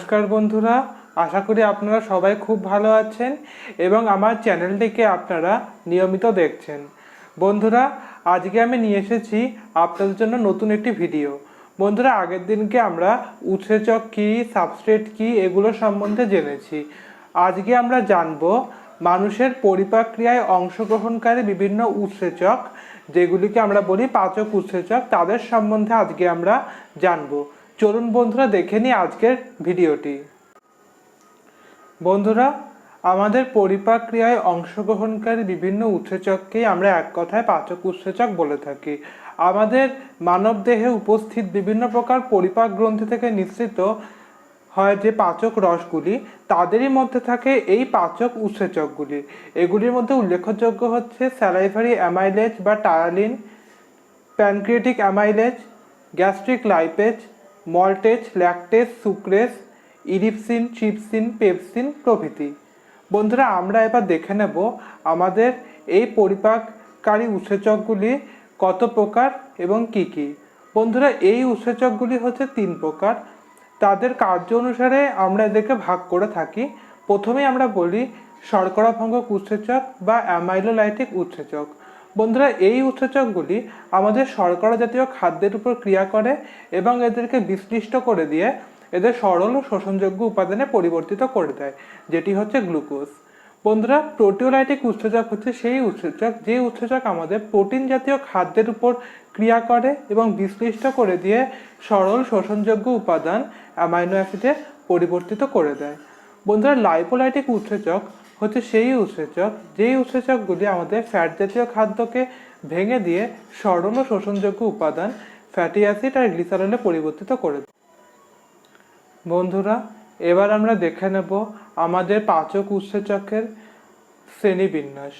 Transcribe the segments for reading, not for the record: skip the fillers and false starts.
নমস্কার বন্ধুরা, আশা করি আপনারা সবাই খুব ভালো আছেন এবং আমার চ্যানেলটিকে আপনারা নিয়মিত দেখছেন। বন্ধুরা, আজকে আমি নিয়ে এসেছি আপনাদের জন্য নতুন একটি ভিডিও। বন্ধুরা, আগের দিনকে আমরা উৎসেচক কী, সাবস্ট্রেট কী এগুলো সম্বন্ধে জেনেছি। আজকে আমরা জানব মানুষের পরিপাক ক্রিয়ায় অংশগ্রহণকারী বিভিন্ন উৎসেচক, যেগুলিকে আমরা বলি পাচক উৎসেচক, তাদের সম্বন্ধে আজকে আমরা জানব। চলুন বন্ধুরা দেখে নিই আজকের ভিডিওটি। বন্ধুরা, আমাদের পরিপাক ক্রিয়ায় অংশগ্রহণকারী বিভিন্ন উৎসেচককেই আমরা এক কথায় পাচক উৎসেচক বলে থাকি। আমাদের মানব দেহে উপস্থিত বিভিন্ন প্রকার পরিপাক গ্রন্থি থেকে নিঃসৃত হয় যে পাচক রসগুলি, তাদেরই মধ্যে থাকে এই পাচক উৎসেচকগুলি। এগুলির মধ্যে উল্লেখযোগ্য হচ্ছে স্যালাইভারি অ্যামাইলেজ বা ptyalin, pancreatic amylase, gastric lipase, maltase, lactase, sucrase, ইরিপসিন, trypsin, pepsin প্রভৃতি। বন্ধুরা, আমরা এবার দেখে নেব আমাদের এই পরিপাককারী উৎসেচকগুলি কত প্রকার এবং কি কি। বন্ধুরা, এই উৎসেচকগুলি হচ্ছে 3 প্রকার। তাদের কার্য অনুসারে আমরা এদেরকে ভাগ করে থাকি। প্রথমেই আমরা বলি শর্করা ভঙ্গক উৎসেচক বা অ্যামাইলোলাইটিক উৎসেচক। বন্ধুরা, এই উৎসেচকগুলি আমাদের শর্করা জাতীয় খাদ্যের উপর ক্রিয়া করে এবং এদেরকে বিশ্লিষ্ট করে দিয়ে এদের সরল ও শোষণযোগ্য উপাদানে পরিবর্তিত করে দেয়, যেটি হচ্ছে গ্লুকোজ। বন্ধুরা, প্রোটিওলাইটিক উৎসেচক হচ্ছে সেই উৎসেচক যে উৎসেচক আমাদের প্রোটিন জাতীয় খাদ্যের উপর ক্রিয়া করে এবং বিশ্লিষ্ট করে দিয়ে সরল শোষণযোগ্য উপাদান অ্যামাইনো অ্যাসিডে পরিবর্তিত করে দেয়। বন্ধুরা, লাইপোলাইটিক উৎসেচক হচ্ছে সেই উৎসেচক যেই উৎসেচকগুলি আমাদের ফ্যাট জাতীয় খাদ্যকে ভেঙে দিয়ে সরল ও শোষণযোগ্য উপাদান ফ্যাটি অ্যাসিড আর গ্লিসারলে পরিবর্তিত করে দেয়। বন্ধুরা, এবার আমরা দেখে নেব আমাদের পাচক উৎসেচকের শ্রেণীবিন্যাস।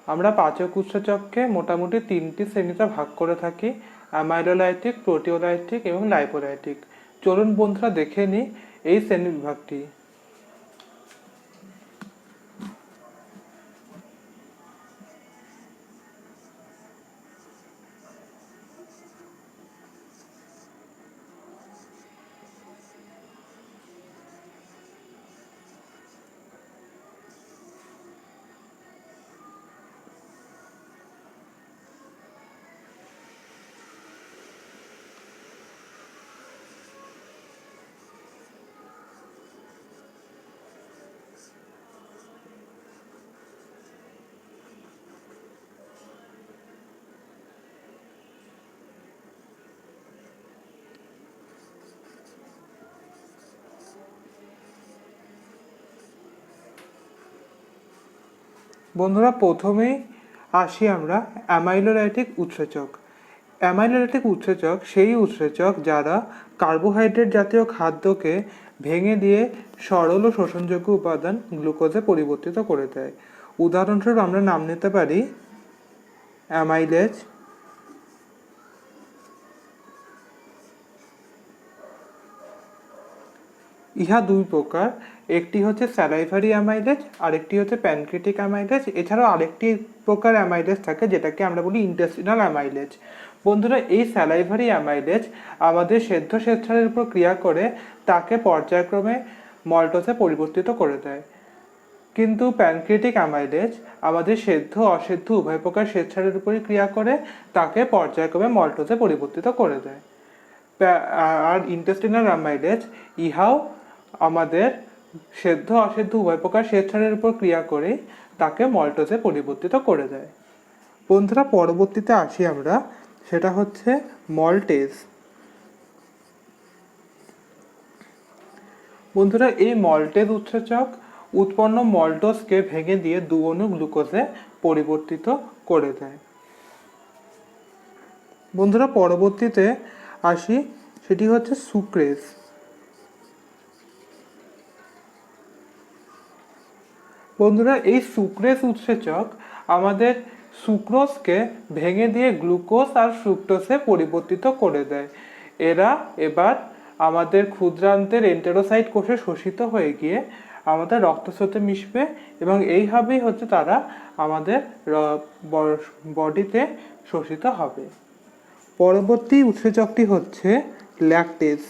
আমরা পাচক উৎসেচককে মোটামুটি 3টি শ্রেণীতে ভাগ করে থাকি: অ্যামাইলোলাইটিক, প্রোটিওলাইটিক এবং লাইপোলাইটিক। চলুন বন্ধুরা দেখে নিই এই শ্রেণী বিভাগটি। বন্ধুরা, প্রথমেই আসি আমরা অ্যামাইলোলাইটিক উৎসেচক। অ্যামাইলোলাইটিক উৎসেচক সেই উৎসেচক যারা কার্বোহাইড্রেট জাতীয় খাদ্যকে ভেঙে দিয়ে সরল ও শোষণযোগ্য উপাদান গ্লুকোজে পরিবর্তিত করে দেয়। উদাহরণস্বরূপ আমরা নাম নিতে পারি অ্যামাইলেজ, ইহা 2 প্রকার। একটি হচ্ছে স্যালাইভারি অ্যামাইলেজ আর একটি হচ্ছে প্যানক্রিয়েটিক অ্যামাইলেজ। এছাড়াও আরেকটি প্রকার অ্যামাইলেজ থাকে যেটাকে আমরা বলি ইন্টেস্টিনাল অ্যামাইলেজ। বন্ধুরা, এই স্যালাইভারি অ্যামাইলেজ আমাদের সেদ্ধ শ্বেতসারের উপর ক্রিয়া করে তাকে পর্যায়ক্রমে মল্টোসে পরিবর্তিত করে দেয়। কিন্তু প্যানক্রিয়েটিক অ্যামাইলেজ আমাদের সেদ্ধ অসেদ্ধ উভয় প্রকার শ্বেতসারের উপরই ক্রিয়া করে তাকে পর্যায়ক্রমে মল্টোসে পরিবর্তিত করে দেয়। আর ইন্টেস্টিনাল অ্যামাইলেজ ইহাও আমাদের সেদ্ধ অসেদ্ধ উভয় প্রকার শ্বেতসারের উপর ক্রিয়া করে তাকে মল্টোসে পরিবর্তিত করে দেয়। বন্ধুরা, পরবর্তীতে আসি আমরা, সেটা হচ্ছে মল্টেজ। বন্ধুরা, এই মল্টেজ উৎসেচক উৎপন্ন মল্টোসকে ভেঙে দিয়ে 2 অণু গ্লুকোজে পরিবর্তিত করে দেয়। বন্ধুরা, পরবর্তীতে আসি, সেটি হচ্ছে সুক্রেজ। বন্ধুরা, এই সুক্রেজ উৎসেচক আমাদের সুক্রোজকে ভেঙে দিয়ে গ্লুকোজ আর ফ্রুক্টোজে পরিবর্তিত করে দেয়। এরা এবার আমাদের ক্ষুদ্রান্তের এন্টেরোসাইট কোষে শোষিত হয়ে গিয়ে আমাদের রক্তস্রোতে মিশবে এবং এইভাবেই হচ্ছে তারা আমাদের বডিতে শোষিত হবে। পরবর্তী উৎসেচকটি হচ্ছে ল্যাকটেজ।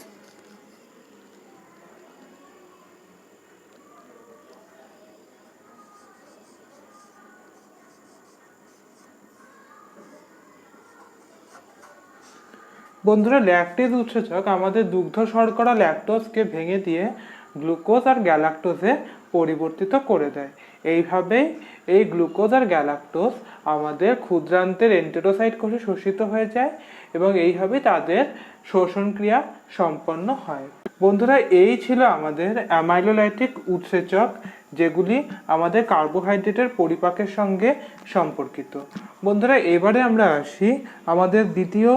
বন্ধুরা, ল্যাকটেজ উৎসেচক আমাদের দুগ্ধ শর্করা ল্যাকটোজকে ভেঙে দিয়ে গ্লুকোজ আর গ্যালাক্টোজে পরিবর্তিত করে দেয়। এইভাবেই এই গ্লুকোজ আর গ্যালাক্টোজ আমাদের ক্ষুদ্রান্তের এন্টেরোসাইট কোষে শোষিত হয়ে যায় এবং এইভাবেই তাদের শোষণ ক্রিয়া সম্পন্ন হয়। বন্ধুরা, এই ছিল আমাদের অ্যামাইলোলাইটিক উৎসেচক, যেগুলি আমাদের কার্বোহাইড্রেটের পরিপাকের সঙ্গে সম্পর্কিত। বন্ধুরা, এবারে আমরা আসি আমাদের দ্বিতীয়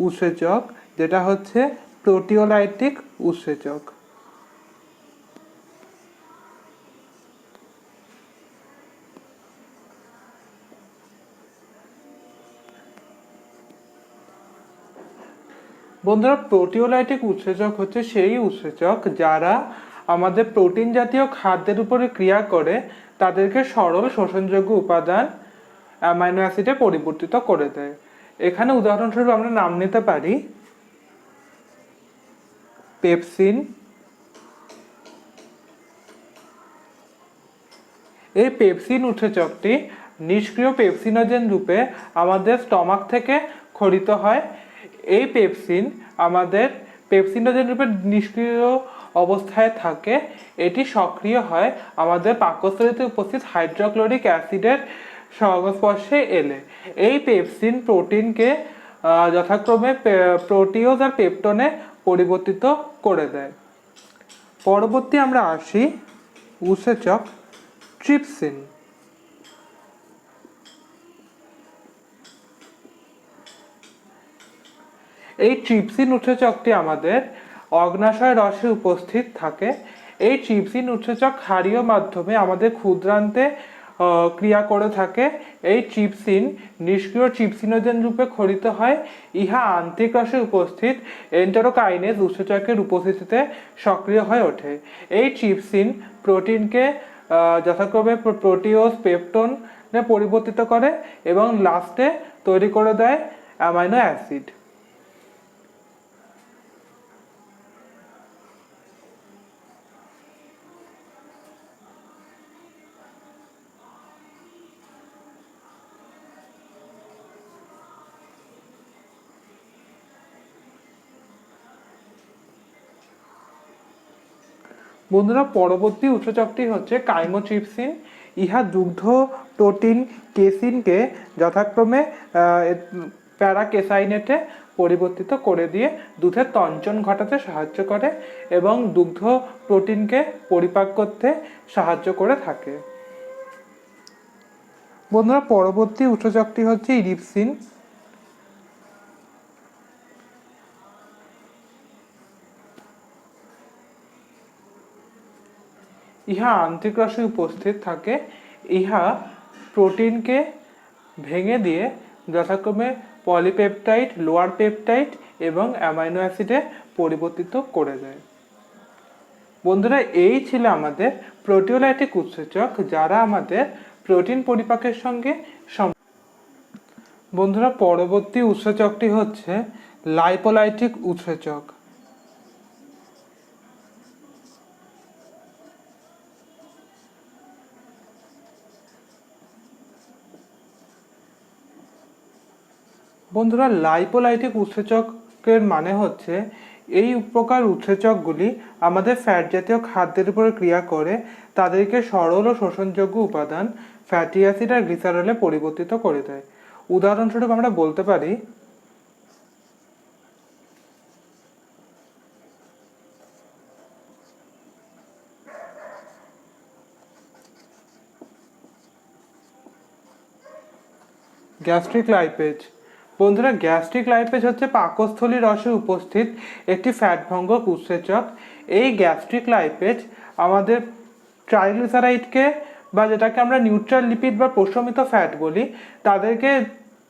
উৎসেচক, যেটা হচ্ছে প্রোটিওলাইটিক উৎসেচক। বন্ধুরা, প্রোটিওলাইটিক উৎসেচক হচ্ছে সেই উৎসেচক যারা আমাদের প্রোটিন জাতীয় খাদ্যের উপরে ক্রিয়া করে তাদেরকে সরল শোষণযোগ্য উপাদান অ্যামাইনো অ্যাসিডে পরিবর্তিত করে দেয়। এখানে উদাহরণস্বরূপ আমরা নাম নিতে পারি পেপসিন। এই পেপসিন উৎসেচকটি নিষ্ক্রিয় পেপসিনোজেন রূপে আমাদের স্টমাক থেকে ক্ষরিত হয়। এই পেপসিন আমাদের পেপসিনোজেন রূপে নিষ্ক্রিয় অবস্থায় থাকে। এটি সক্রিয় হয় আমাদের পাকস্থলীতে উপস্থিত হাইড্রোক্লোরিক অ্যাসিডের সংস্পর্শে এলে। এই পেপসিন প্রোটিনকে যথাক্রমে প্রোটিওজ আর পেপটনে পরিবর্তিত করে দেয়। পরবর্তী আমরা আসি উৎসেচক ট্রিপসিন। এই ট্রিপসিন উৎসেচকটি আমাদের অগ্নাশয় রসে উপস্থিত থাকে। এই ট্রিপসিন উৎসেচক ক্ষারীয় মাধ্যমে আমাদের ক্ষুদ্রান্তে ক্রিয়া করে থাকে। এই ট্রিপসিন নিষ্ক্রিয় ট্রিপসিনোজেন রূপে ক্ষরিত হয়। ইহা আন্ত্রিক রসে উপস্থিত এন্টেরোকাইনেজ উৎসেচকের উপস্থিতিতে সক্রিয় হয়ে ওঠে। এই ট্রিপসিন প্রোটিনকে যথাক্রমে প্রোটিওজ পেপটনে পরিবর্তিত করে এবং লাস্টে তৈরি করে দেয় অ্যামাইনো অ্যাসিড। বন্ধুরা, পরবর্তী উৎসেচকটি হচ্ছে কাইমোট্রিপসিন। ইহা দুগ্ধ প্রোটিন কেসিনকে যথাক্রমে প্যারাকেসাইনেটে পরিবর্তিত করে দিয়ে দুধের তঞ্চন ঘটাতে সাহায্য করে এবং দুগ্ধ প্রোটিনকে পরিপাক করতে সাহায্য করে থাকে। বন্ধুরা, পরবর্তী উৎসেচকটি হচ্ছে ইরিপসিন। ইহা আন্ত্রিক রসে উপস্থিত থাকে। ইহা প্রোটিনকে ভেঙে দিয়ে যথাক্রমে পলিপেপটাইড, লোয়ার পেপটাইড এবং অ্যামাইনো অ্যাসিডে পরিবর্তিত করে দেয়। বন্ধুরা, এই ছিল আমাদের প্রোটিওলাইটিক উৎসেচক যারা আমাদের প্রোটিন পরিপাকের সঙ্গে বন্ধুরা, পরবর্তী উৎসেচকটি হচ্ছে লাইপোলাইটিক উৎসেচক। বন্ধুরা, লাইপোলাইটিক উৎসেচকের মানে হচ্ছে এই প্রকার উৎসেচকগুলি আমাদের ফ্যাট জাতীয় খাদ্যের উপর ক্রিয়া করে তাদেরকে সরল ও শোষণযোগ্য উপাদান ফ্যাটি অ্যাসিড আর গ্লিসারলে পরিবর্তিত করে দেয়। উদাহরণস্বরূপ আমরা বলতে পারি গ্যাস্ট্রিক লাইপেজ। বন্ধুরা, গ্যাস্ট্রিক লাইপেজ হচ্ছে পাকস্থলী রসে উপস্থিত একটি ফ্যাটভঙ্গক উৎসেচক। এই গ্যাস্ট্রিক লাইপেজ আমাদের ট্রাইগ্লিসারাইডকে বা যেটাকে আমরা নিউট্রাল লিপিড বা প্রশমিত ফ্যাট বলি তাদেরকে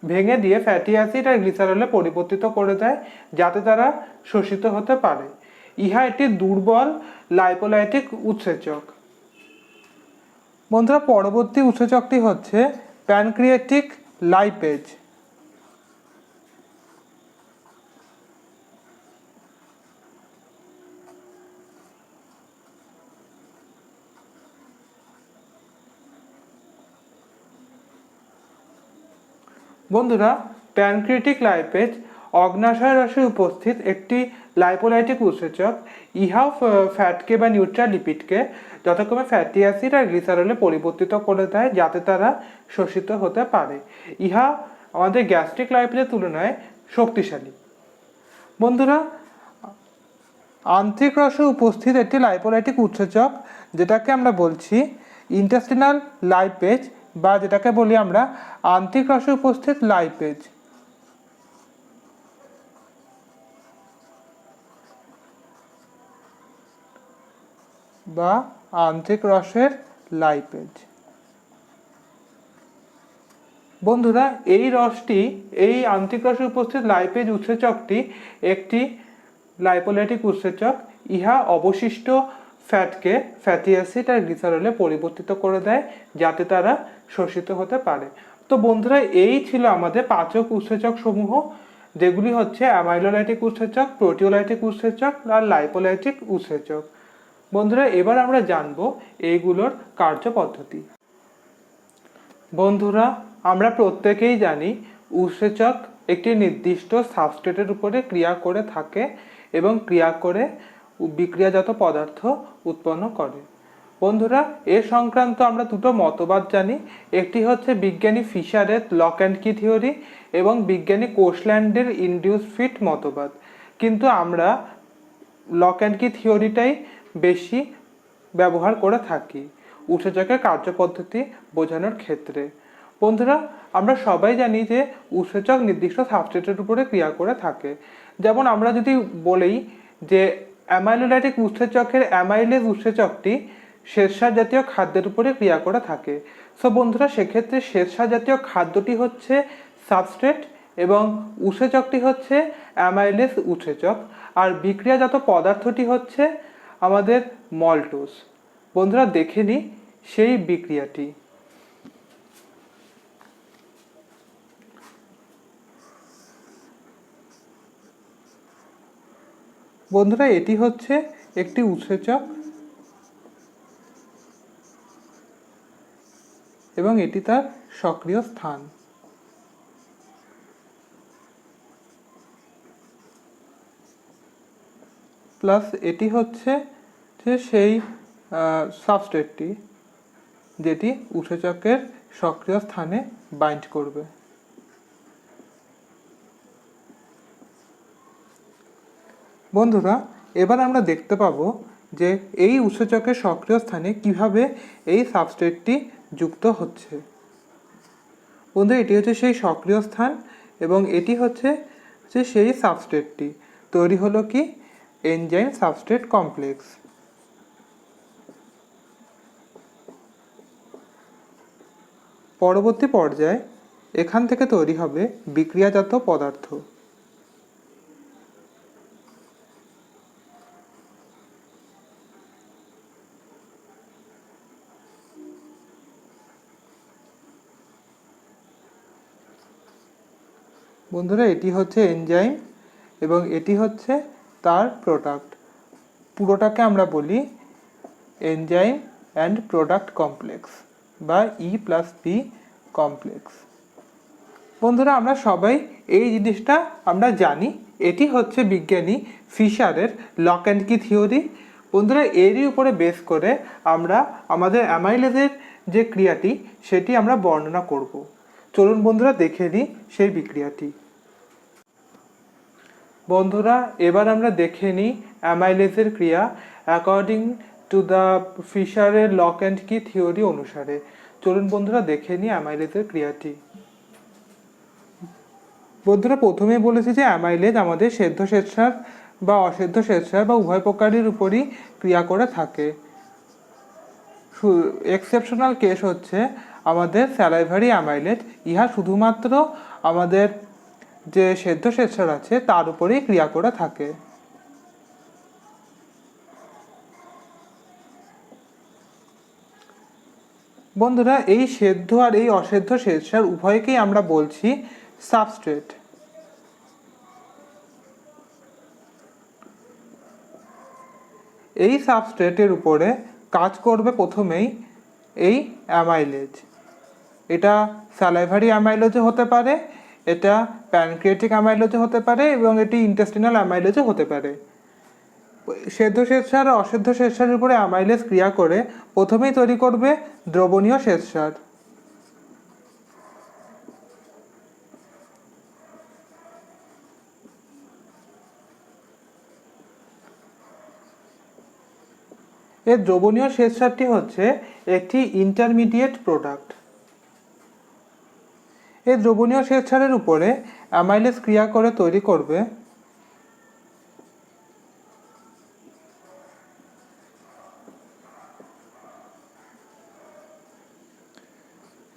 ভেঙে দিয়ে ফ্যাটি অ্যাসিড আর গ্লিসারলে পরিবর্তিত করে দেয় যাতে তারা শোষিত হতে পারে। ইহা একটি দুর্বল লাইপোলাইটিক উৎসেচক। বন্ধুরা, পরবর্তী উৎসেচকটি হচ্ছে প্যানক্রিয়াটিক লাইপেজ। বন্ধুরা, প্যানক্রিয়াটিক লাইপেজ অগ্ন্যাশয় রসে উপস্থিত একটি লাইপোলাইটিক উৎসেচক ইহা ফ্যাটকে বা নিউট্রাল লিপিডকে যথাক্রমে ফ্যাটি অ্যাসিড আর গ্লিসারলে পরিবর্তিত করে দেয় যাতে তারা শোষিত হতে পারে। ইহা আমাদের গ্যাস্ট্রিক লাইপিডের তুলনায় শক্তিশালী। বন্ধুরা, আন্ত্রিক রসে উপস্থিত একটি লাইপোলাইটিক উৎসেচক যেটাকে আমরা বলছি ইন্টেস্টিনাল লাইপেজ বা যেটাকে বলি আমরা আন্ত্রিক রসে উপস্থিত লাইপেজ বা আন্ত্রিক রসের লাইপেজ। বন্ধুরা, এই আন্ত্রিক রসে উপস্থিত লাইপেজ উৎসেচকটি একটি লাইপোলাইটিক উৎসেচক। ইহা অবশিষ্ট ফ্যাটকে ফ্যাটি অ্যাসিড আর গ্লিসারলে পরিবর্তিত করে দেয় যাতে তারা শোষিত হতে পারে। তো বন্ধুরা, এই ছিল আমাদের পাচক উৎসেচক সমূহ, যেগুলি হচ্ছে অ্যামাইলোলাইটিক উৎসেচক, প্রোটিওলাইটিক উৎসেচক আর লাইপোলাইটিক উৎসেচক। বন্ধুরা, এবার আমরা জানবো এইগুলোর কার্যপদ্ধতি। বন্ধুরা, আমরা প্রত্যেকেই জানি উৎসেচক একটি নির্দিষ্ট সাবস্ট্রেটের উপরে ক্রিয়া করে থাকে এবং ক্রিয়া করে বিক্রিয়াজাত পদার্থ উৎপন্ন করে। বন্ধুরা, এ সংক্রান্ত আমরা দুটো মতবাদ জানি। একটি হচ্ছে বিজ্ঞানী ফিশারের লক অ্যান্ড কি থিওরি এবং বিজ্ঞানী কোশল্যান্ডের ইনডিউস ফিট মতবাদ। কিন্তু আমরা লক অ্যান্ড কি থিওরিটাই বেশি ব্যবহার করে থাকি উৎসেচকের কার্যপদ্ধতি বোঝানোর ক্ষেত্রে। বন্ধুরা, আমরা সবাই জানি যে উৎসেচক নির্দিষ্ট সাবস্ট্রেটের উপরে ক্রিয়া করে থাকে। যেমন আমরা যদি বলি যে অ্যামাইলোলাইটিক উৎসেচকের অ্যামাইলেজ উৎসেচকটি শ্বেতসার জাতীয় খাদ্যের উপরে ক্রিয়া করে থাকে। সো বন্ধুরা, সেক্ষেত্রে শ্বেতসার জাতীয় খাদ্যটি হচ্ছে সাবস্ট্রেট এবং উৎসেচকটি হচ্ছে অ্যামাইলেজ উৎসেচক, আর বিক্রিয়াজাত পদার্থটি হচ্ছে আমাদের মল্টোজ। বন্ধুরা, দেখে নিই সেই বিক্রিয়াটি। বন্ধুরা, এটি হচ্ছে একটি উৎসেচক এবং এটি তার সক্রিয় স্থান। প্লাস এটি হচ্ছে সেই সাবস্ট্রেটটি যেটি উৎসেচকের সক্রিয় স্থানে বাইন্ড করবে। বন্ধুরা, এবার আমরা দেখতে পাবো যে এই উৎসেচকের সক্রিয় স্থানে কিভাবে এই সাবস্ট্রেটটি যুক্ত হচ্ছে। বন্ধুরা, এটি হচ্ছে সেই সক্রিয় স্থান এবং এটি হচ্ছে সেই সাবস্ট্রেটটি। তৈরি হলো কি এনজাইম সাবস্ট্রেট কমপ্লেক্স। পরবর্তী পর্যায়ে এখান থেকে তৈরি হবে বিক্রিয়াজাত পদার্থ। বন্ধুরা, এটি হচ্ছে এনজাইম এবং এটি হচ্ছে তার প্রোডাক্ট। পুরোটাকে আমরা বলি এনজাইম অ্যান্ড প্রোডাক্ট কমপ্লেক্স বা E+P কমপ্লেক্স। বন্ধুরা, আমরা সবাই এই জিনিসটা আমরা জানি। এটি হচ্ছে বিজ্ঞানী ফিশারের লক অ্যান্ড কি থিওরি। বন্ধুরা, এরই উপরে বেস করে আমরা আমাদের অ্যামাইলেজের যে ক্রিয়াটি সেটি আমরা বর্ণনা করব। চলুন বন্ধুরা, দেখে নিই সেই বিক্রিয়াটি। বন্ধুরা, এবার আমরা দেখে নিই অ্যামাইলেজের ক্রিয়া অ্যাকর্ডিং টু দ্য ফিশারের লক অ্যান্ড কি থিওরি অনুসারে। চলুন বন্ধুরা, দেখে নিই অ্যামাইলেজের ক্রিয়াটি। বন্ধুরা, প্রথমে বলেছি যে অ্যামাইলেজ আমাদের সেদ্ধ শ্বেতসার বা অসেদ্ধ শ্বেতসার বা উভয় প্রকারের উপরই ক্রিয়া করে থাকে। এক্সেপশনাল কেস হচ্ছে আমাদের স্যালাইভারি অ্যামাইলেজ। ইহা শুধুমাত্র আমাদের যে সেদ্ধ শ্বেতসার আছে তার উপরেই ক্রিয়া করে থাকে। বন্ধুরা, এই সেদ্ধ আর এই অসেদ্ধ শ্বেতসার উভয়কেই আমরা বলছি সাবস্ট্রেট। এই সাবস্ট্রেটের উপরে কাজ করবে প্রথমেই এই অ্যামাইলেজ। এটা স্যালাইভারি অ্যামাইলেজও হতে পারে এটা প্যানক্রিয়াটিক অ্যামাইলোজও হতে পারে এবং এটি ইন্টেস্টিনাল অ্যামাইলোজও হতে পারে। সেদ্ধ শ্বেতসার আর অসেদ্ধ শ্বেতসারের উপরে অ্যামাইলেজ ক্রিয়া করে প্রথমেই তৈরি করবে দ্রবণীয় শ্বেতসার। এর দ্রবণীয় শ্বেতসারটি হচ্ছে একটি ইন্টারমিডিয়েট প্রোডাক্ট। এই দ্রবণীয় শ্বেতসারের উপরে অ্যামাইলেজ ক্রিয়া করে তৈরি করবে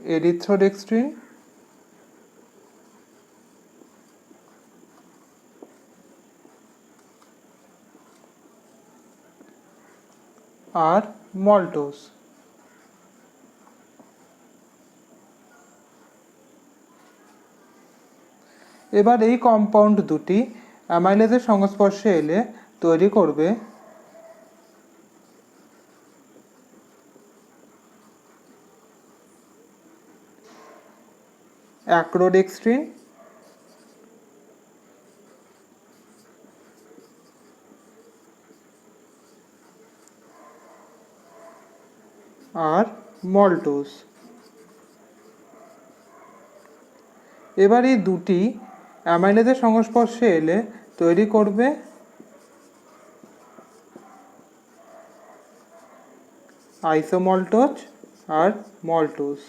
এরিথ্রোডেক্সট্রিন আর মল্টোজ। এবার এই কম্পাউন্ড দুটি অ্যামাইলেজের সংস্পর্শে এলে তৈরি করবে অ্যাক্রোডেক্সট্রিন আর মল্টোজ। এবার এই দুটি অ্যামাইলেজের সংস্পর্শে এলে তৈরি করবে আইসোমল্টোজ আর মল্টোজ।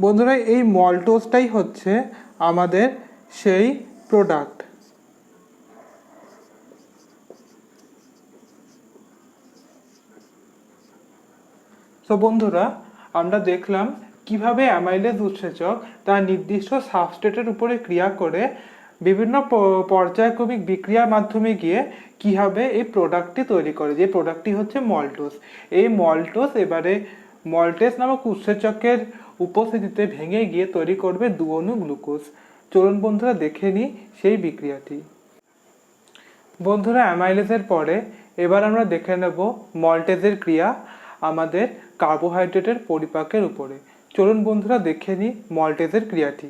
বন্ধুরা, এই মল্টোজটাই হচ্ছে আমাদের সেই প্রোডাক্ট। তো বন্ধুরা, আমরা দেখলাম কিভাবে অ্যামাইলেজ উৎসেচক তার নির্দিষ্ট সাবস্ট্রেটের উপরে ক্রিয়া করে বিভিন্ন পর্যায়ক্রমিক বিক্রিয়ার মাধ্যমে গিয়ে কিভাবে এই প্রোডাক্টটি তৈরি করে, যে প্রোডাক্টটি হচ্ছে মল্টোজ। এই মল্টোজ এবারে মল্টেজ নামক উৎসেচকের উপস্থিতিতে ভেঙে গিয়ে তৈরি করবে 2 অণু গ্লুকোজ। চলুন বন্ধুরা দেখে নিই সেই বিক্রিয়াটি। বন্ধুরা, অ্যামাইলেজের পরে এবার আমরা দেখে নেব মল্টেজের ক্রিয়া আমাদের কার্বোহাইড্রেটের পরিপাকের উপরে। চলুন বন্ধুরা দেখে নিই মল্টেজের ক্রিয়াটি।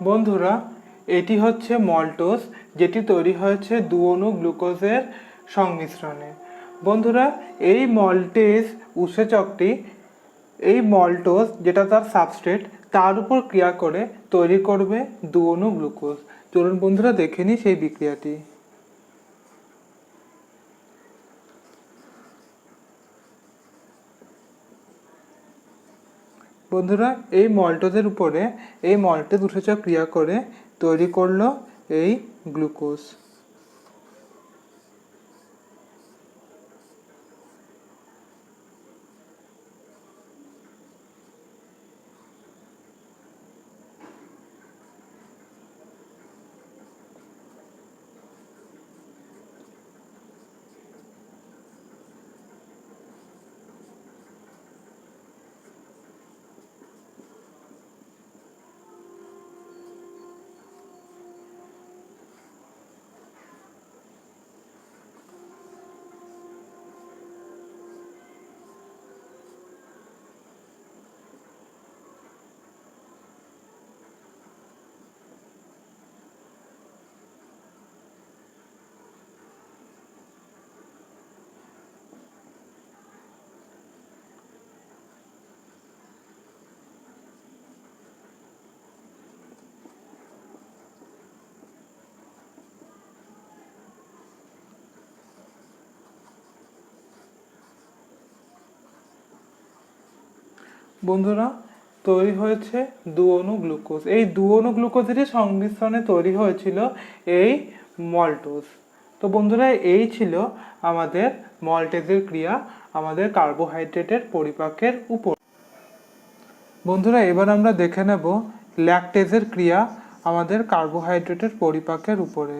বন্ধুরা, এটি হচ্ছে মল্টোজ, যেটি তৈরি হয়েছে 2 অণু গ্লুকোজের সংমিশ্রণে। বন্ধুরা, এই মল্টেজ উৎসেচকটি এই মল্টোজ যেটা তার সাবস্ট্রেট তার উপর ক্রিয়া করে তৈরি করবে 2 অণু গ্লুকোজ। চলুন বন্ধুরা দেখে নিই সেই বিক্রিয়াটি। বন্ধুরা, এই মল্টোজের উপরে এই মল্টেজ উৎসেচক ক্রিয়া করে তৈরি করলো এই গ্লুকোজ। বন্ধুরা, তৈরি হয়েছে দু অণু গ্লুকোজ। এই দু অণু গ্লুকোজেরই সংমিশ্রণে তৈরি হয়েছিল এই মল্টোজ। তো বন্ধুরা, এই ছিল আমাদের মল্টেজের ক্রিয়া আমাদের কার্বোহাইড্রেটের পরিপাকের উপর। বন্ধুরা, এবার আমরা দেখে নেব ল্যাকটেজের ক্রিয়া আমাদের কার্বোহাইড্রেটের পরিপাকের উপরে।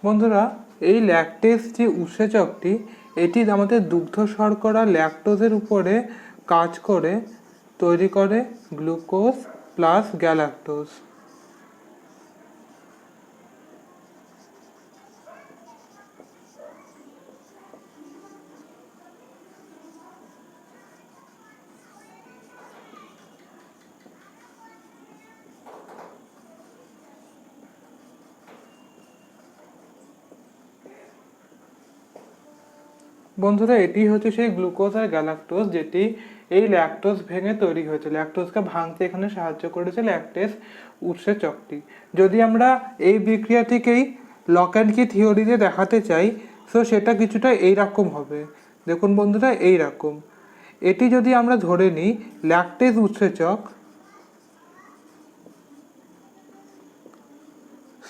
বন্ধুরা, এই ল্যাকটেজ যে উৎসেচকটি, এটি আমাদের দুগ্ধ শর্করা ল্যাকটোজের উপরে কাজ করে তৈরি করে গ্লুকোজ প্লাস গ্যালাক্টোজ। বন্ধুরা, এটি হচ্ছে সেই গ্লুকোজ আর গ্যালাক্টোজ যেটি এই ল্যাকটোজ ভেঙে তৈরি হয়েছে। ল্যাকটোজকে ভাঙতে এখানে সাহায্য করেছে ল্যাকটেজ উৎসেচকটি। যদি আমরা এই বিক্রিয়াটিকেই লক অ্যান্ড কি থিওরিতে দেখাতে চাই, তো সেটা কিছুটা এইরকম হবে। দেখুন বন্ধুরা, এইরকম। এটি যদি আমরা ধরে নিই ল্যাকটেজ উৎসেচক,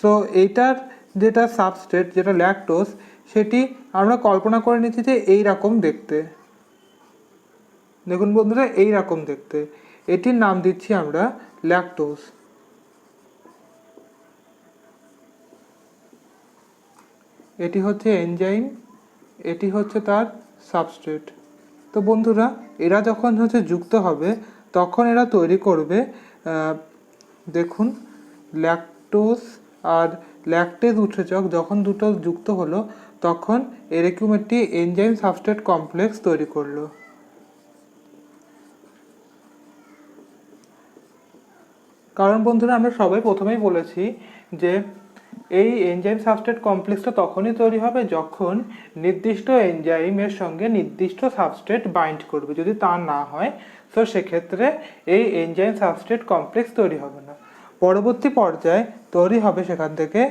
সো এইটার যেটা সাবস্ট্রেট যেটা ল্যাকটোজ, সেটি আমরা কল্পনা করে নিচ্ছি যে এইরকম দেখতে। দেখুন বন্ধুরা, এইরকম দেখতে। এটির নাম দিচ্ছি আমরা ল্যাকটোজ। এটি হচ্ছে এনজাইম, এটি হচ্ছে তার সাবস্ট্রেট। তো বন্ধুরা, এরা যখন হচ্ছে যুক্ত হবে তখন এরা তৈরি করবে, দেখুন, ল্যাকটোজ আর ল্যাকটেজ উৎসেচক যখন দুটো যুক্ত হলো তখন এরকম একটি এনজাইম সাবস্ট্রেট কমপ্লেক্স তৈরি করলো। কারণ বন্ধুরা, আমরা সবাই প্রথমেই বলেছি যে এই এনজাইম সাবস্ট্রেট কমপ্লেক্সটা তখনই তৈরি হবে যখন নির্দিষ্ট এনজাইমের সঙ্গে নির্দিষ্ট সাবস্ট্রেট বাইন্ড করবে। যদি তা না হয় তো সেক্ষেত্রে এই এনজাইম সাবস্ট্রেট কমপ্লেক্স তৈরি হবে না। পরবর্তী পর্যায়ে তৈরি হবে সেখান থেকে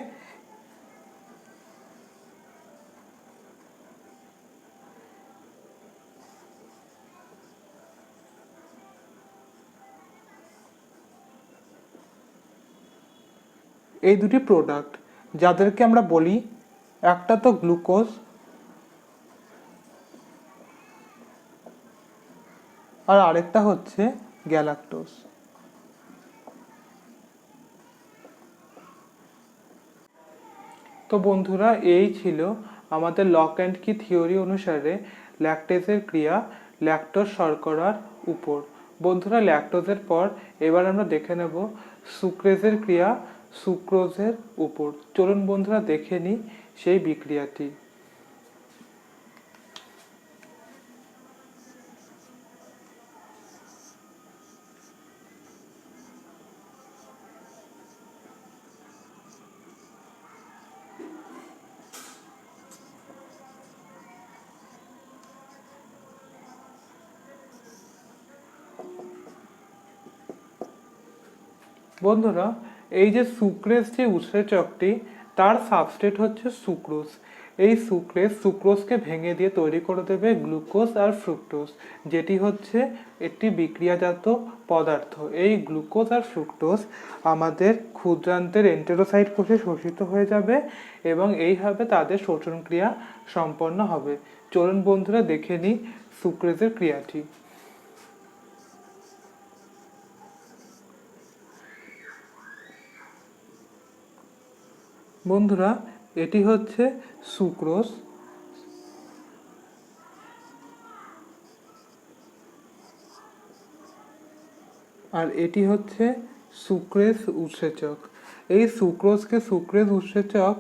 এই দুটি প্রোডাক্ট, যাদেরকে আমরা বলি, একটা তো গ্লুকোজ আর আরেকটা হচ্ছে গ্যালাক্টোজ। তো বন্ধুরা, এই ছিল আমাদের লক অ্যান্ড কি থিওরি অনুসারে ল্যাকটেজের ক্রিয়া ল্যাকটোজ শর্করার উপর। বন্ধুরা, ল্যাকটোজের পর এবার আমরা দেখে নেব সুক্রেজের ক্রিয়া সুক্রোজের উপর। চলুন বন্ধুরা, দেখে নিই সেই বিক্রিয়াটি। বন্ধুরা, এই যে সুক্রেজ যে উৎসেচকটি, তার সাবস্ট্রেট হচ্ছে সুক্রোজ। এই সুক্রোজকে ভেঙে দিয়ে তৈরি করে দেবে গ্লুকোজ আর ফ্রুক্টোজ, যেটি হচ্ছে একটি বিক্রিয়াজাত পদার্থ। এই গ্লুকোজ আর ফ্রুক্টোজ আমাদের ক্ষুদ্রান্তের এন্টেরোসাইট কোষে শোষিত হয়ে যাবে এবং এইভাবে তাদের শোষণ ক্রিয়া সম্পন্ন হবে। চলুন বন্ধুরা, দেখে নিই সুক্রেজের ক্রিয়াটি। বন্ধুরা, এটি হচ্ছে সুক্রোজ, আর এটি হচ্ছে সুক্রেজ উৎসেচক। এই সুক্রোজকে সুক্রেজ উৎসেচক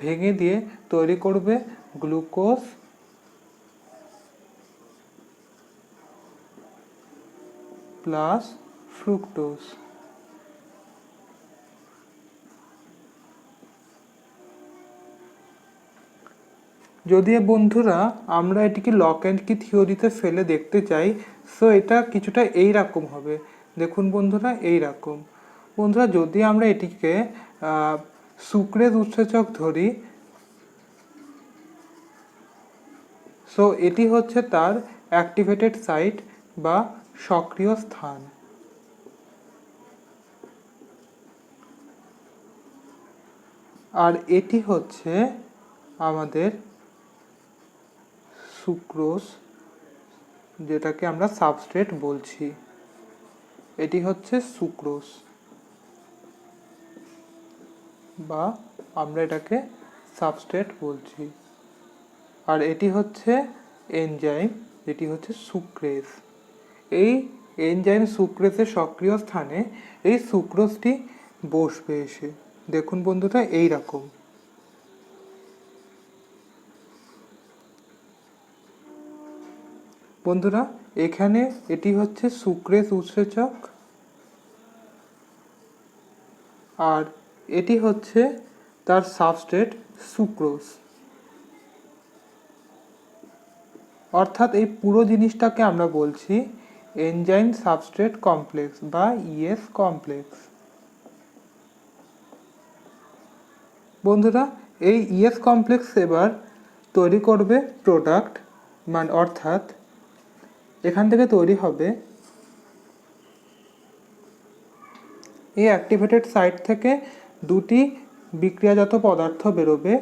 ভেঙে দিয়ে তৈরি করবে গ্লুকোজ প্লাস ফ্রুক্টোজ। যদি বন্ধুরা আমরা এটিকে লক অ্যান্ড কি থিওরিতে ফেলে দেখতে চাই, সো এটা কিছুটা এই রকম হবে। দেখুন বন্ধুরা, এই রকম। বন্ধুরা, যদি আমরা এটিকে সুক্রেজ উৎসেচক ধরি, সো এটি হচ্ছে তার অ্যাক্টিভেটেড সাইট বা সক্রিয় স্থান। আর এটি হচ্ছে আমাদের সুক্রোজ, যেটাকে আমরা সাবস্ট্রেট বলছি। এটি হচ্ছে সুক্রোজ বা আমরা এটাকে সাবস্ট্রেট বলছি। আর এটি হচ্ছে এনজাইম, যেটি হচ্ছে সুক্রেজ। এই এনজাইম সুক্রেজের সক্রিয় স্থানে এই সুক্রোজটি বসবে এসে। দেখুন বন্ধুরা, এই রকম। বন্ধুরা, এখানে এটি হচ্ছে সুক্রেজ উৎসেচক, আর এটি হচ্ছে তার সাবস্ট্রেট সুক্রোজ। অর্থাৎ এই পুরো জিনিসটাকে আমরা বলছি এনজাইম সাবস্ট্রেট কমপ্লেক্স বা ইএস কমপ্লেক্স। বন্ধুরা, এই ইএস কমপ্লেক্স এবার তৈরি করবে প্রোডাক্ট, মানে অর্থাৎ এখান থেকে তৈরি হবে এই অ্যাক্টিভেটেড সাইট থেকে দুটি বিক্রিয়াজাত পদার্থ বেরোবে।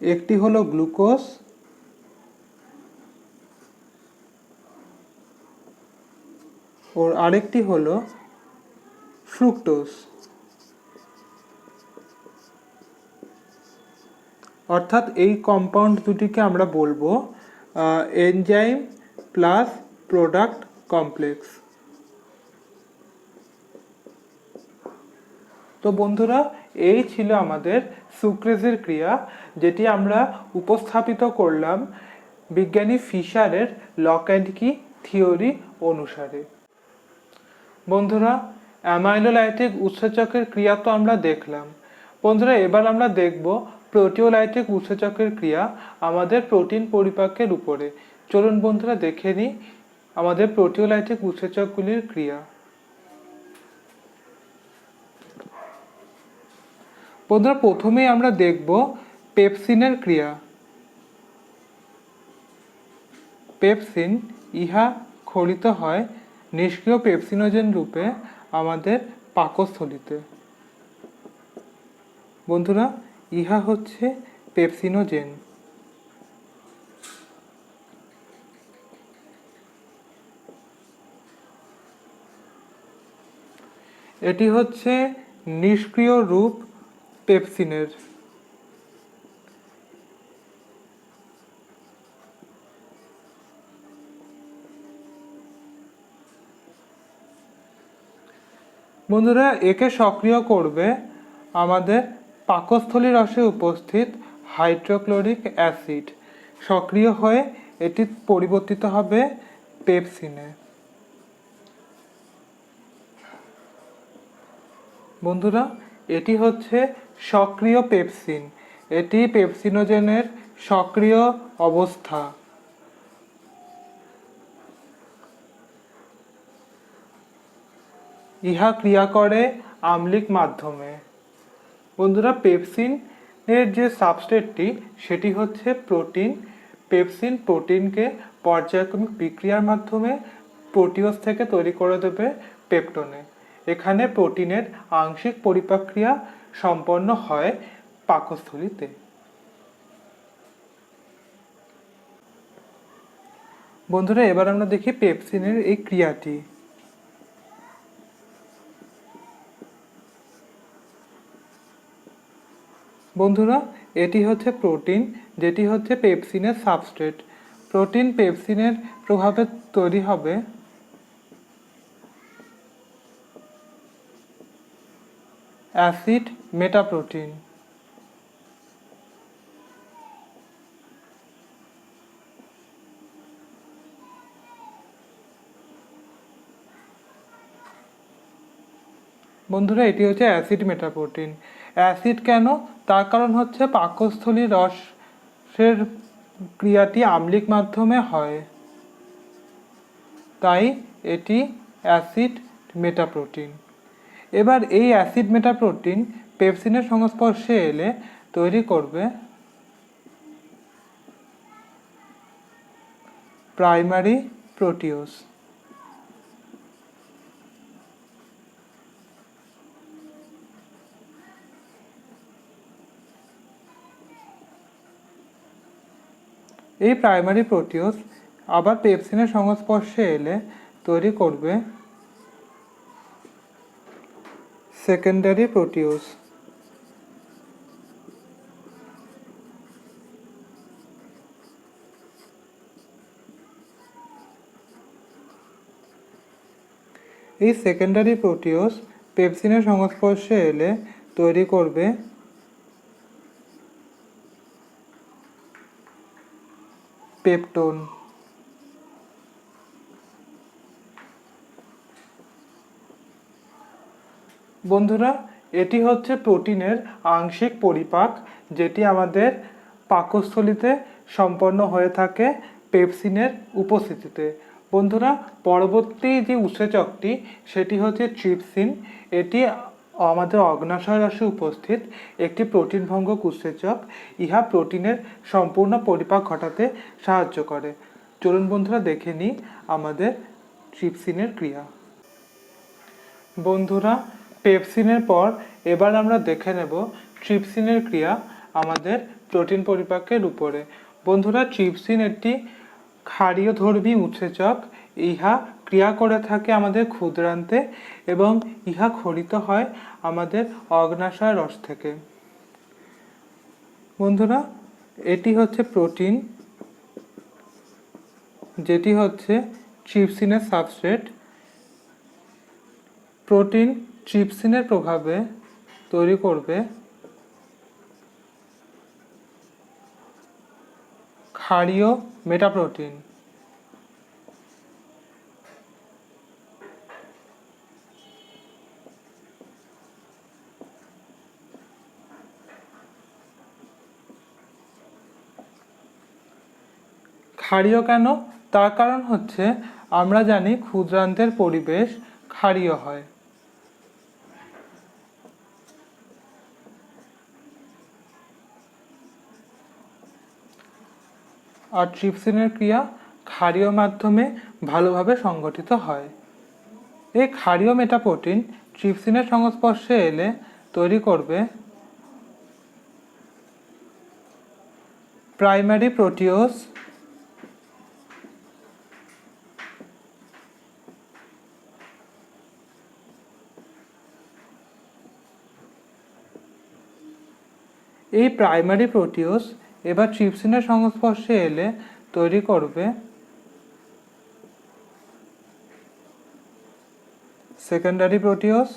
একটি হলো গ্লুকোজ ও আরেকটি হলো ফ্রুক্টোজ। অর্থাৎ এই কম্পাউন্ড দুটিকে আমরা বলবো এনজাইম প্লাস প্রোডাক্ট কমপ্লেক্স। তো বন্ধুরা, এই ছিল আমাদের সুক্রেজের ক্রিয়া, যেটি আমরা উপস্থাপিত করলাম বিজ্ঞানী ফিশারের লক অ্যান্ড কি থিওরি অনুসারে। বন্ধুরা, অ্যামাইলোলাইটিক উৎসেচকের ক্রিয়া তো আমরা দেখলাম। বন্ধুরা, এবার আমরা দেখব প্রোটিওলাইটিক উৎসেচকের ক্রিয়া আমাদের প্রোটিন পরিপাকের উপরে। চলুন বন্ধুরা দেখে নিই আমাদের প্রোটিওলাইটিক উৎসেচকগুলির ক্রিয়া। বন্ধুরা, প্রথমেই আমরা দেখব পেপসিনের ক্রিয়া। পেপসিন ইহা ক্ষরিত হয় নিষ্ক্রিয় পেপসিনোজেন রূপে আমাদের পাকস্থলীতে। বন্ধুরা, ইহা হচ্ছে পেপসিনোজেন। এটি হচ্ছে নিষ্ক্রিয় রূপ পেপসিনের। বন্ধুরা, একে সক্রিয় করবে আমাদের পাকস্থলী রসে উপস্থিত হাইড্রোক্লোরিক অ্যাসিড। সক্রিয় হয়ে এটি পরিবর্তিত হবে পেপসিনে। বন্ধুরা, এটি হচ্ছে সক্রিয় পেপসিন। এটি পেপসিনোজেনের সক্রিয় অবস্থা। ইহা ক্রিয়া করে আম্লিক মাধ্যমে। বন্ধুরা, পেপসিনের যে সাবস্ট্রেটটি সেটি হচ্ছে প্রোটিন। পেপসিন প্রোটিনকে পর্যায়ক্রমিক বিক্রিয়ার মাধ্যমে প্রোটিওজ থেকে তৈরি করে দেবে পেপটোনে। এখানে প্রোটিনের আংশিক পরিপাক্রিয়া সম্পন্ন হয় পাকস্থলীতে। বন্ধুরা, এবার আমরা দেখি পেপসিনের এই ক্রিয়াটি। বন্ধুরা, এটি হচ্ছে প্রোটিন, যেটি হচ্ছে পেপসিনের সাবস্ট্রেট। প্রোটিন পেপসিনের প্রভাবে তৈরি হবে অ্যাসিড মেটাপ্রোটিন। বন্ধুরা, এটি হচ্ছে অ্যাসিড মেটাপ্রোটিন। অ্যাসিড কেন? তার কারণ হচ্ছে পাকস্থলী রসের ক্রিয়াটি আম্লিক মাধ্যমে হয়। তাই এটি অ্যাসিড মেটাপ্রোটিন। এবার এই অ্যাসিড মেটাপ্রোটিন পেপসিনের সংস্পর্শে এলে তৈরি করবে প্রাইমারি প্রোটিওজ। এই প্রাইমারি প্রোটিওজ আবার পেপসিনের সংস্পর্শে এলে তৈরি করবে সেকেন্ডারি প্রোটিওজ। এই সেকেন্ডারি প্রোটিওজ পেপসিনের সংস্পর্শে এলে তৈরি করবে পেপটোন। বন্ধুরা, এটি হচ্ছে প্রোটিনের আংশিক পরিপাক, যেটি আমাদের পাকস্থলীতে সম্পন্ন হয়ে থাকে পেপসিনের উপস্থিতিতে। বন্ধুরা, পরবর্তী যে উৎসেচকটি সেটি হচ্ছে ট্রিপসিন। এটি আমাদের অগ্ন্যাশয় রসে উপস্থিত একটি প্রোটিন ভঙ্গক উৎসেচক। ইহা প্রোটিনের সম্পূর্ণ পরিপাক ঘটাতে সাহায্য করে। চলুন বন্ধুরা দেখে নিই আমাদের ট্রিপসিনের ক্রিয়া। বন্ধুরা, পেপসিনের পর এবার আমরা দেখে নেব ট্রিপসিনের ক্রিয়া আমাদের প্রোটিন পরিপাকের উপরে। বন্ধুরা, ট্রিপসিন একটি ক্ষারীয়ধর্মী উৎসেচক। ইহা ক্রিয়া করে থাকে আমাদের ক্ষুদ্রান্তে এবং ইহা ক্ষরিত হয় আমাদের অগ্ন্যাশয় রস থেকে। বন্ধুরা, এটি হচ্ছে প্রোটিন, যেটি হচ্ছে ট্রিপসিনের সাবস্ট্রেট। প্রোটিন ট্রিপসিনের প্রভাবে তৈরি করবে ক্ষারীয় মেটাপ্রোটিন। ক্ষারীয় কেন? তার কারণ হচ্ছে আমরা জানি ক্ষুদ্রান্তের পরিবেশ ক্ষারীয় হয়। আর ট্রিপসিনের ক্রিয়া ক্ষারীয় মাধ্যমে ভালোভাবে সংগঠিত হয়। এই ক্ষারীয় মেটাপ্রোটিন ট্রিপসিনের সংস্পর্শে এলে তৈরি করবে প্রাইমারি প্রোটিওজ। এই প্রাইমারি প্রোটিওজ এবার ট্রিপসিনের সংস্পর্শে এলে তৈরি করবে সেকেন্ডারি প্রোটিওজ।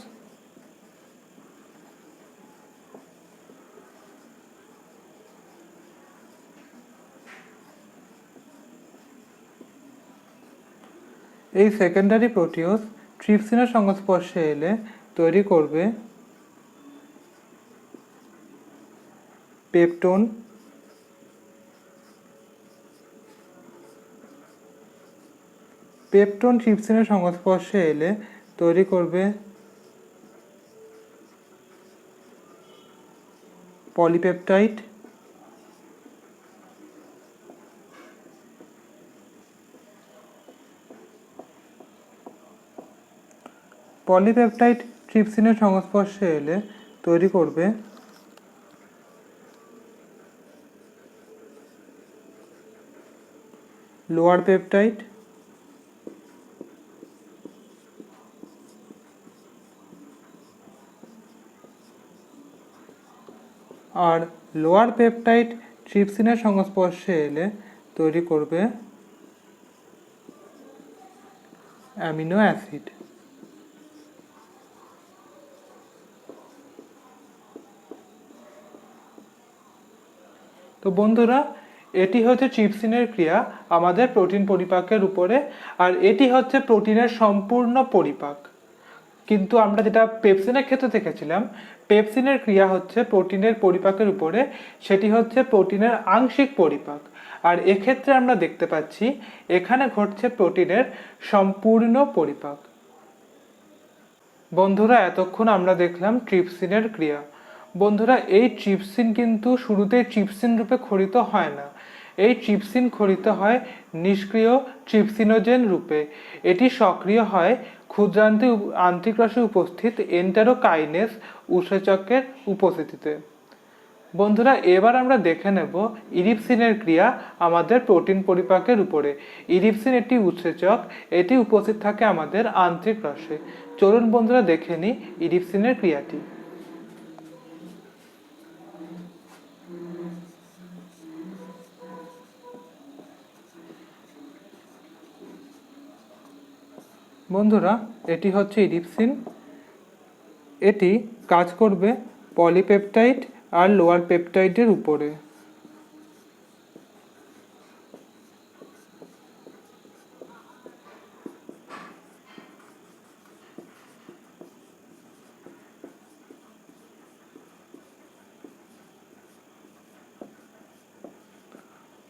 এই সেকেন্ডারি প্রোটিওজ ট্রিপসিনের সংস্পর্শে এলে তৈরি করবে পেপটোন। পেপটোন ট্রিপসিনের সংস্পর্শে এলে তৈরি করবে পলিপেপটাইড। পলিপেপটাইড ট্রিপসিনের সংস্পর্শে এলে তৈরি করবে লোয়ার পেপটাইড। আর লোয়ার পেপটাইড ট্রিপসিনের সংস্পর্শে এলে তৈরি করবে অ্যামিনো অ্যাসিড। তো বন্ধুরা, এটি হচ্ছে ট্রিপসিনের ক্রিয়া আমাদের প্রোটিন পরিপাকের উপরে। আর এটি হচ্ছে প্রোটিনের সম্পূর্ণ পরিপাক। কিন্তু আমরা যেটা পেপসিনের ক্ষেত্রে দেখেছিলাম, পেপসিনের ক্রিয়া হচ্ছে প্রোটিনের পরিপাকের উপরে, সেটি হচ্ছে প্রোটিনের আংশিক পরিপাক। আর এক্ষেত্রে আমরা দেখতে পাচ্ছি এখানে ঘটছে প্রোটিনের সম্পূর্ণ পরিপাক। বন্ধুরা, এতক্ষণ আমরা দেখলাম ট্রিপসিনের ক্রিয়া। বন্ধুরা, এই ট্রিপসিন কিন্তু শুরুতেই ট্রিপসিন রূপে ক্ষরিত হয় না। এই ট্রিপসিন ক্ষরিত হয় নিষ্ক্রিয় ট্রিপসিনোজেন রূপে। এটি সক্রিয় হয় ক্ষুদ্রান্তে আন্তরিক রসে উপস্থিত এন্টেরোকাইনেস উৎসেচকের উপস্থিতিতে। বন্ধুরা, এবার আমরা দেখে নেব ইরিপসিনের ক্রিয়া আমাদের প্রোটিন পরিপাকের উপরে। ইরিপসিন একটি উৎসেচক, এটি উপস্থিত থাকে আমাদের আন্তরিক রসে। চলুন বন্ধুরা দেখে নিই ইরিপসিনের ক্রিয়াটি। বন্ধুরা, এটি হচ্ছে ইরিপসিন। এটি কাজ করবে পলিপেপটাইড আর লোয়ার পেপটাইডের উপরে।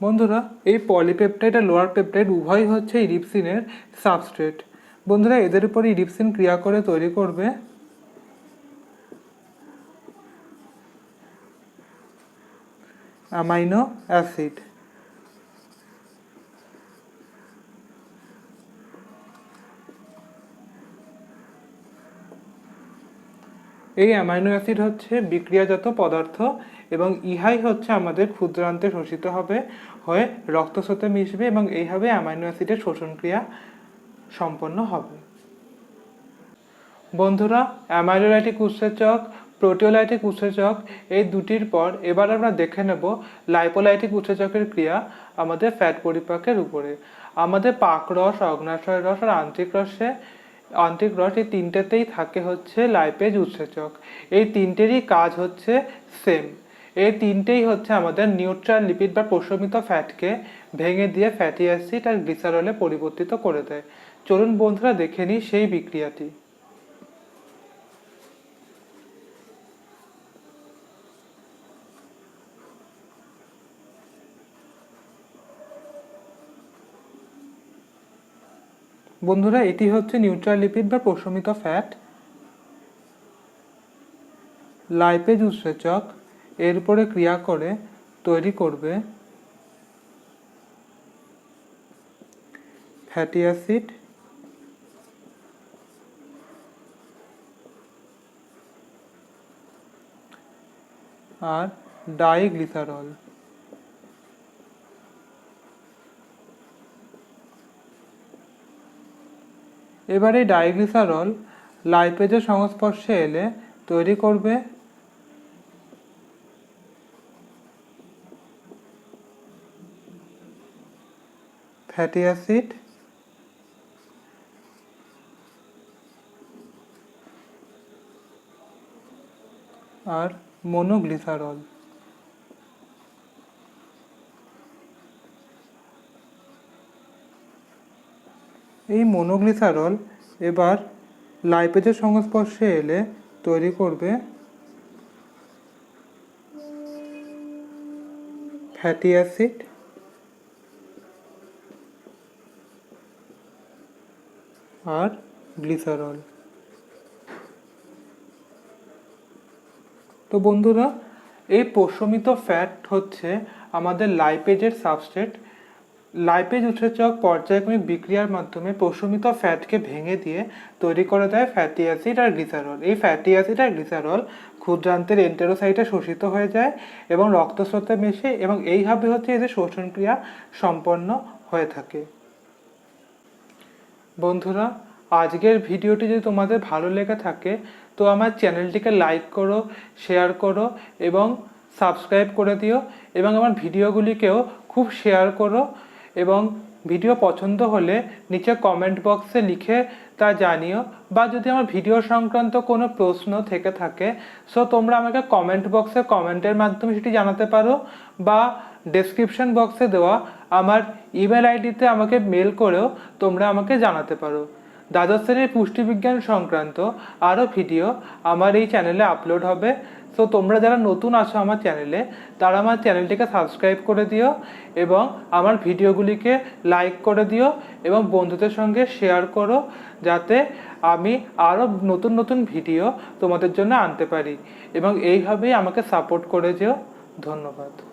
বন্ধুরা, এই পলিপেপটাইড আর লোয়ার পেপটাইড উভয়ই হচ্ছে ইরিপসিনের সাবস্ট্রেট। বন্ধুরা, এদের উপর ইরিপসিন ক্রিয়া করে তৈরি করবে অ্যামাইনো অ্যাসিড। এই অ্যামাইনো অ্যাসিড হচ্ছে বিক্রিয়াজাত পদার্থ এবং ইহাই হচ্ছে আমাদের ক্ষুদ্রান্তে শোষিত হয়ে রক্তস্রোতে মিশবে এবং এইভাবে অ্যামাইনো অ্যাসিডের শোষণ ক্রিয়া সম্পন্ন হবে। বন্ধুরা, অ্যামাইলোলাইটিক উৎসেচক, প্রোটিওলাইটিক উৎসেচক এই দুটির পর এবার আমরা দেখে নেব লাইপোলাইটিক উৎসেচকের ক্রিয়া আমাদের ফ্যাট পরিপাকের উপরে। আমাদের পাকরস, অগ্নাশয় রস আর আন্তরিক রস এই তিনটেতেই থাকে হচ্ছে লাইপেজ উৎসেচক। এই তিনটেরই কাজ হচ্ছে সেম। এই তিনটেই হচ্ছে আমাদের নিউট্রাল লিপিড বা প্রশমিত ফ্যাটকে ভেঙে দিয়ে ফ্যাটি অ্যাসিড আর গ্লিসারলে পরিবর্তিত করে দেয়। চলুন বন্ধুরা দেখে নিই সেই বিক্রিয়াটি। বন্ধুরা, এটি হচ্ছে নিউট্রাল লিপিড বা প্রশমিত ফ্যাট। লাইপেজ উৎসেচক এর উপরে ক্রিয়া করে তৈরি করবে ফ্যাটি অ্যাসিড আর ডাইগ্লিসারল। এবারে ডাইগ্লিসারল লাইপেজের সংস্পর্শে এলে তৈরি করবে ফ্যাটি অ্যাসিড আর মনোগ্লিসারল। এই মনোগ্লিসারল এবার লাইপেজের সংস্পর্শে এলে তৈরি করবে ফ্যাটি অ্যাসিড আর গ্লিসারল। তো বন্ধুরা, এই প্রশমিত ফ্যাট হচ্ছে আমাদের লাইপেজের সাবস্ট্রেট। লাইপেজ উৎসেচক পর্যায়ক্রমিক বিক্রিয়ার মাধ্যমে প্রশমিত ফ্যাটকে ভেঙে দিয়ে তৈরি করে দেয় ফ্যাটি অ্যাসিড আর গ্লিসারল। এই ফ্যাটি অ্যাসিড আর গ্লিসারল ক্ষুদ্রান্তের এন্টেরোসাইটে শোষিত হয়ে যায় এবং রক্তস্রোতে মেশে এবং এইভাবে হচ্ছে এদের শোষণ ক্রিয়া সম্পন্ন হয়ে থাকে। বন্ধুরা, আজকের ভিডিওটি যদি তোমাদের ভালো লেগে থাকে তো আমার চ্যানেলটিকে লাইক করো, শেয়ার করো এবং সাবস্ক্রাইব করে দিও এবং আমার ভিডিওগুলিকেও খুব শেয়ার করো এবং ভিডিও পছন্দ হলে নিচে কমেন্ট বক্সে লিখে তা জানিও। বা যদি আমার ভিডিও সংক্রান্ত কোনো প্রশ্ন থেকে থাকে সো তোমরা আমাকে কমেন্ট বক্সে কমেন্টের মাধ্যমে সেটি জানাতে পারো বা ডেসক্রিপশন বক্সে দেওয়া আমার ইমেল আইডিতে আমাকে মেল করেও তোমরা আমাকে জানাতে পারো। দ্বাদশ শ্রেণীর পুষ্টিবিজ্ঞান সংক্রান্ত আরও ভিডিও আমার এই চ্যানেলে আপলোড হবে। সো তোমরা যারা নতুন আছো আমার চ্যানেলে, তারা আমার চ্যানেলটিকে সাবস্ক্রাইব করে দিও এবং আমার ভিডিওগুলিকে লাইক করে দিও এবং বন্ধুদের সঙ্গে শেয়ার করো, যাতে আমি আরও নতুন নতুন ভিডিও তোমাদের জন্য আনতে পারি এবং এইভাবেই আমাকে সাপোর্ট করে যেও। ধন্যবাদ।